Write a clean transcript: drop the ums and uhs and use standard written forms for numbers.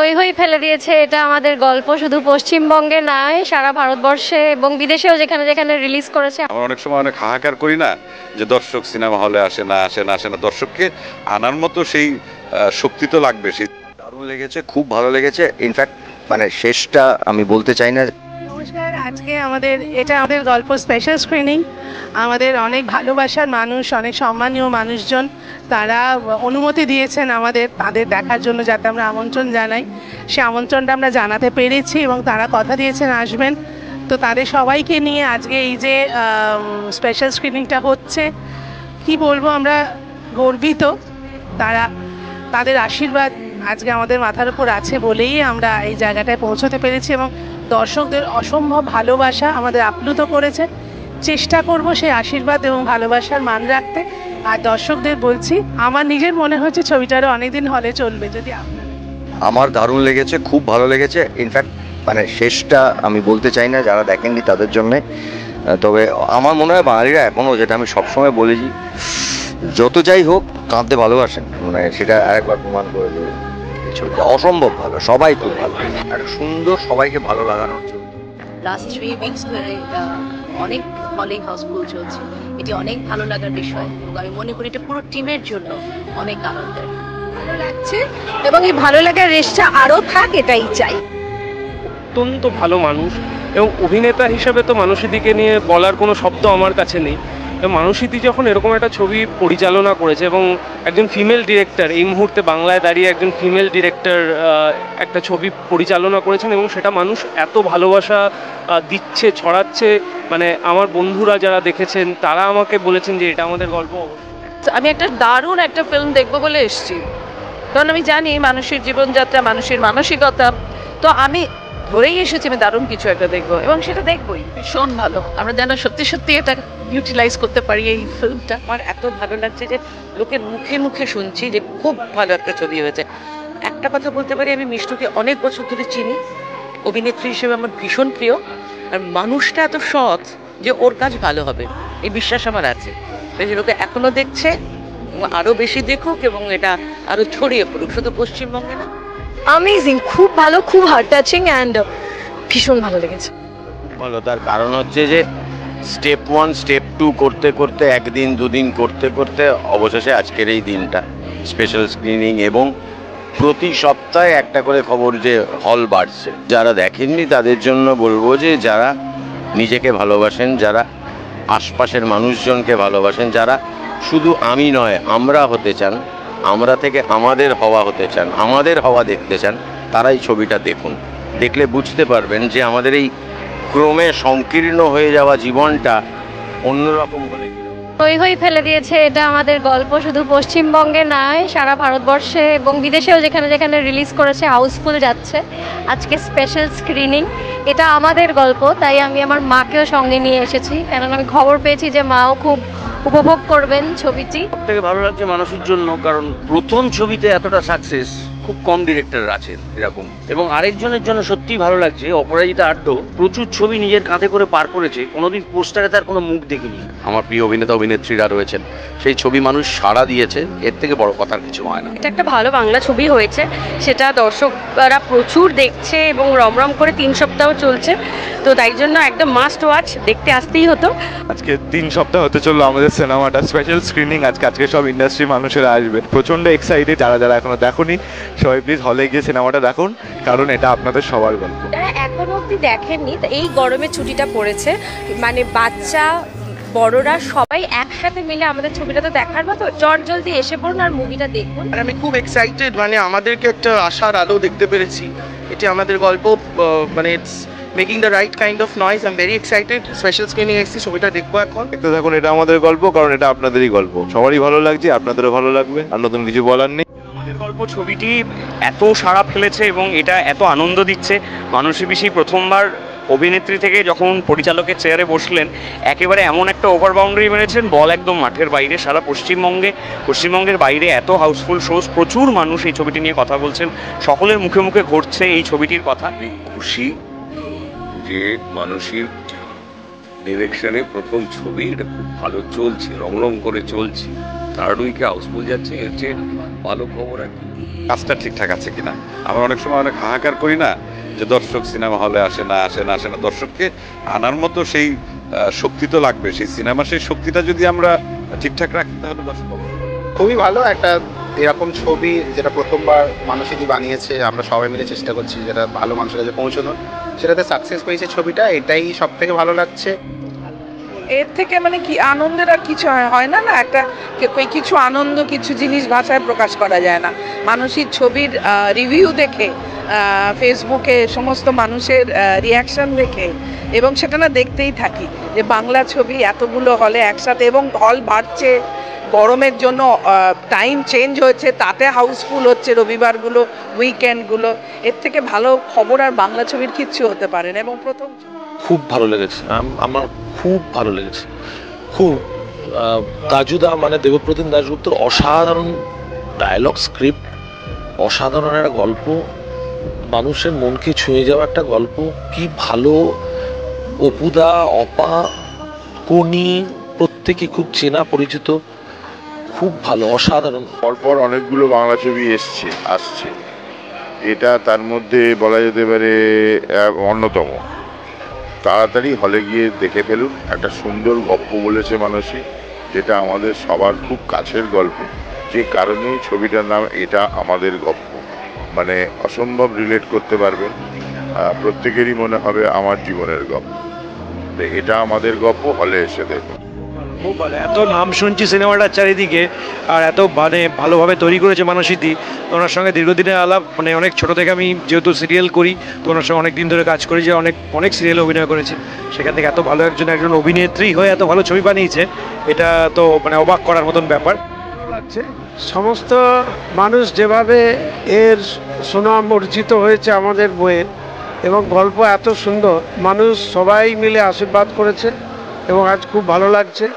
হই হই ফেলে দিয়েছে। এটা আমাদের গল্প শুধু পশ্চিমবঙ্গে নয়, সারা ভারতবর্ষে এবং বিদেশেও যেখানে যেখানে রিলিজ করেছে। আমরা অনেক সময় অনেক হাহাকার করি না যে দর্শক সিনেমা হলে আসে না, দর্শককে আনার মতো সেই শক্তি তো লাগবে। সেই দারুণ লেগেছে, খুব ভালো লেগেছে। ইনফ্যাক্ট মানে শেষটা আমি বলতে চাই না। নমস্কার, আজকে এটা আমাদের গল্প স্পেশাল স্ক্রিনিং। আমাদের অনেক ভালোবাসার মানুষ, অনেক সম্মানীয় মানুষজন তারা অনুমতি দিয়েছেন তাদের দেখার জন্য, যাতে আমরা আমন্ত্রণ জানাই। সে আমন্ত্রণটা আমরা জানাতে পেরেছি এবং তারা কথা দিয়েছেন আসবেন। তো তাদের সবাইকে নিয়ে আজকে এই যে স্পেশাল স্ক্রিনিংটা হচ্ছে, কি বলবো, আমরা গর্বিত। তাদের আশীর্বাদ আজকে আমাদের মাথার উপর আছে বলেই আমরা এই জায়গাটায় পৌঁছতে পেরেছি এবং দর্শকদের অসম্ভব ভালোবাসা আমাদের আপ্লুত করেছে। চেষ্টা করব সেই আশীর্বাদ এবং ভালোবাসার মান রাখতে। আর দর্শকদের বলছি, আমার নিজের মনে হচ্ছে ছবিটারও অনেকদিন হলে চলবে। যদি আমার দারুণ লেগেছে, খুব ভালো লেগেছে। ইনফ্যাক্ট মানে শেষটা আমি বলতে চাই না যারা দেখেননি তাদের জন্যে। তবে আমার মনে হয় বাঙালিরা এখনও, যেটা আমি সবসময় বলেছি, যত যাই হোক কাঁদতে ভালোবাসেন। মানে সেটা আরেকবার প্রমাণ করে দেবে। ছবিটা অসম্ভব ভালো, সবাই খুব ভালো, আর সুন্দর, সবাইকে ভালো লাগানোর জন্য। লাস্ট 3 উইকস ধরে অনেক হলেই হাউসফুল চলছে। এটি অনেক ভালো লাগার বিষয় এবং আমি মনে করি এটা পুরো টিমের জন্য অনেক আনন্দের। ভালো লাগছে এবং এই ভালো লাগার রেশটা আরও থাক, এটাই চাই। অত্যন্ত ভালো মানুষ এবং অভিনেতা হিসেবে তো মানুষীদিকে নিয়ে বলার কোনো শব্দ আমার কাছে নেই। মানুষীদি যখন এরকম একটা ছবি পরিচালনা করেছে এবং একজন ফিমেল ডিরেক্টর, এই মুহূর্তে বাংলায় দাঁড়িয়ে একজন ফিমেল ডিরেক্টর একটা ছবি পরিচালনা করেছেন এবং সেটা মানুষ এত ভালোবাসা দিচ্ছে, ছড়াচ্ছে। মানে আমার বন্ধুরা যারা দেখেছেন তারা আমাকে বলেছেন যে এটা আমাদের গল্প। আমি একটা দারুণ একটা ফিল্ম দেখবো বলে এসেছি, কারণ আমি জানি মানুষের জীবনযাত্রা, মানুষের মানসিকতা। তো আমি ধরেই এসেছি আমি দারুণ কিছু একটা দেখবো এবং সেটা দেখবোই। ভীষণ ভালো, আমরা যেন সত্যি সত্যি এটা ইউটিলাইজ করতে পারি এই ফিল্মটা। আমার এত ভালো লাগছে যে লোকের মুখে মুখে শুনছি যে খুব ভালো একটা ছবি হয়েছে। একটা কথা বলতে পারি, আমি মিষ্টুকে অনেক বছর ধরে চিনি, অভিনেত্রী হিসেবে আমার ভীষণ প্রিয়। আর মানুষটা এত সৎ যে ওর কাজ ভালো হবে, এই বিশ্বাস আমার আছে। তাই যে লোকে এখনো দেখছে, আরও বেশি দেখুক এবং এটা আরও ছড়িয়ে পড়ুক, শুধু পশ্চিমবঙ্গে না। অ্যামেজিং, খুব ভালো, খুব হার্ট টাচিং অ্যান্ড ভীষণ ভালো লেগেছে। ভালো, তার কারণ হচ্ছে যে স্টেপ 1 স্টেপ 2 করতে করতে, একদিন দুদিন করতে করতে অবশেষে আজকের এই দিনটা স্পেশাল স্ক্রিনিং এবং প্রতি সপ্তাহে একটা করে খবর যে হল বাড়ছে। যারা দেখেননি তাদের জন্য বলবো যে যারা নিজেকে ভালোবাসেন, যারা আশপাশের মানুষজনকে ভালোবাসেন, যারা শুধু আমি নয় আমরা হতে চান, আমরা থেকে আমাদের হওয়া হতে চান, আমাদের হওয়া দেখতে চান, তারা এই ছবিটা দেখুন। দেখলে বুঝতে পারবেন যে আমাদের এই ক্রমে সংকীর্ণ হয়ে যাওয়া জীবনটা অন্যরকম বলে। হই হই ফেলে দিয়েছে। এটা আমাদের গল্প শুধু পশ্চিমবঙ্গে নয়, সারা ভারতবর্ষে এবং বিদেশেও যেখানে যেখানে রিলিজ করেছে হাউসফুল যাচ্ছে। আজকে স্পেশাল স্ক্রিনিং। এটা আমাদের গল্প, তাই আমি আমার মাকেও সঙ্গে নিয়ে এসেছি, কারণ আমি খবর পেয়েছি যে মাও খুব উপভোগ করবেন ছবিটি। সবথেকে ভালো লাগছে মানুষের জন্য, কারণ প্রথম ছবিতে এতটা সাকসেস খুব কম ডিরেক্টর আছেন এরকম। এবং আরেকজনের জন্য সত্যিই ভালো লাগছে, অপরাজিতা আড্ড প্রচুর ছবি নিজের কাঁধে করে পার করেছে, কোনোদিন পোস্টারে তার কোনো মুখ দেখিনি। আমার প্রিয় অভিনেতা অভিনেত্রীরা রয়েছেন, সেই ছবি মানুষ সাড়া দিয়েছে, এর থেকে বড় কথার কিছু হয় না। এটা একটা ভালো বাংলা ছবি হয়েছে, সেটা দর্শকরা প্রচুর দেখছে এবং রমরম করে 3 সপ্তাহ চলছে। তো তাই জন্য একদম মাস্ট ওয়াচ, দেখতে আসতেই হতো। আজকে 3 সপ্তাহ হতে চললো আমাদের সিনেমাটা স্পেশাল স্ক্রিনিং। আজকে সব ইন্ডাস্ট্রি মানুষেরা আসবে, প্রচণ্ড এক্সাইটেড। যারা এখনো দেখোনি সবাই প্লিজ হলে গিয়ে সিনেমাটা দেখুন, কারণ এটা আপনাদের সবার গল্প। যারা এখনো অবধি দেখেননি, এই গরমে ছুটিটা পড়েছে, মানে বাচ্চা বড়রা সবাই একসাথে মিলে আমাদের ছবিটা তো দেখার মতো। জলদি এসে পড়ুন আর মুভিটা দেখুন। আমি খুব এক্সাইটেড, মানে আমাদেরকে একটা আশার আলো দেখতে পেরেছি। এটি আমাদের গল্প, মানে it's making the right kind of noise. I am very excited. Special screening এসেছি, ছবিটা দেখবো এখন। দেখতে থাকুন, এটা আমাদের গল্প, কারণ এটা আপনাদেরই গল্প। সবারই ভালো লাগছে, আপনাদেরও ভালো লাগবে, আর নতুন কিছু বলার নেই। আমাদের গল্প ছবিটি এত সাড়া ফেলেছে এবং এটা এত আনন্দ দিচ্ছে। মানুষী পিসি প্রথমবার অভিনেত্রী থেকে যখন পরিচালকের চেয়ারে বসলেন, একেবারে এমন একটা ওভার বাউন্ডারি মেরেছেন, বল একদম মাঠের বাইরে। সারা পশ্চিমবঙ্গের বাইরে এত হাউসফুল শোজ, প্রচুর মানুষ এই ছবিটি নিয়ে কথা বলছেন, সকলের মুখে মুখে ঘটছে এই ছবিটির কথা। খুশি যে মানুষের ডিরেকশনে প্রথম ছবি, এটা খুব ভালো চলছে, রং করে চলছে। থার্ড উইকে হাউসফুল যাচ্ছে, এর চেয়ে ভালো খবর আর কি। কাজটা ঠিকঠাক আছে কিনা। আমরা অনেক সময় অনেক হাহাকার করি না যে দর্শক সিনেমা হলে আসে না। দর্শককে আনার মতো সেই শক্তি তো লাগবে, সেই সিনেমা সেই শক্তিটা যদি আমরা ঠিকঠাক রাখি তাহলে দর্শক খুবই ভালো একটা এরকম ছবি যেটা প্রথমবার মানুষই বানিয়েছে, আমরা সবাই মিলে চেষ্টা করছি যেটা ভালো মানুষের কাছে পৌঁছানোর, সেটাতে সাকসেস পেয়েছে ছবিটা, এটাই সব থেকে ভালো লাগছে। এর থেকে মানে কি আনন্দের আর কিছু হয় না, না একটা কিছু আনন্দ, কিছু জিনিস ভাষায় প্রকাশ করা যায় না। মানুষের ছবির রিভিউ দেখে, ফেসবুকে সমস্ত মানুষের রিয়াকশন দেখে, এবং সেটা না দেখতেই থাকি যে বাংলা ছবি এতগুলো হলে একসাথে, এবং হল বাড়ছে, গরমের জন্য টাইম চেঞ্জ হয়েছে, তাতে হাউসফুল হচ্ছে রবিবারগুলো, উইকেন্ডগুলো। এর থেকে ভালো খবর আর বাংলা ছবির কিচ্ছু হতে পারে না। এবং প্রথম খুব ভালো লেগেছে, আমার খুব ভালো লেগেছে, খুব। তাজুদা মানে দেবপ্রতিম দাশগুপ্তর অসাধারণ ডায়লগ, স্ক্রিপ্ট, অসাধারণ একটা গল্প, মানুষের মনকে ছুঁয়ে যাওয়া একটা গল্প। কি ভালো, অপুদা, অপা, কোনি প্রত্যেকে খুব চেনা পরিচিত, খুব ভালো, অসাধারণ। পরপর অনেকগুলো বাংলা ছবি আসছে, এটা তার মধ্যে বলা যেতে পারে অন্যতম। তাড়াতাড়ি হলে গিয়ে দেখে ফেলুন, একটা সুন্দর গল্প বলেছে মানসী, যেটা আমাদের সবার খুব কাছের গল্প, যে কারণেই ছবিটার নাম এটা আমাদের গল্প। মানে অসম্ভব রিলেট করতে পারবেন, প্রত্যেকেরই মনে হবে আমার জীবনের গল্প। এটা আমাদের গল্প, হলে এসে দেখুন। খুব ভালো, এত নাম শুনছি সিনেমাটার চারিদিকে, আর এত মানে ভালোভাবে তৈরি করেছে মানসীদি। তো ওনার সঙ্গে দীর্ঘদিনের আলাপ, মানে অনেক ছোট থেকে আমি যেহেতু সিরিয়াল করি, তো ওনার সঙ্গে অনেক দিন ধরে কাজ করি, যে অনেক সিরিয়ালে অভিনয় করেছি। সেখান থেকে এত ভালো একজন অভিনেত্রী হয়ে এত ভালো ছবি বানিয়েছে, এটা তো মানে অবাক করার মতন ব্যাপার লাগছে। সমস্ত মানুষ যেভাবে এর সুনাম অর্জিত হয়েছে আমাদের বইয়ের, এবং গল্প এত সুন্দর, মানুষ সবাই মিলে আশীর্বাদ করেছে, এবং আজ খুব ভালো লাগছে।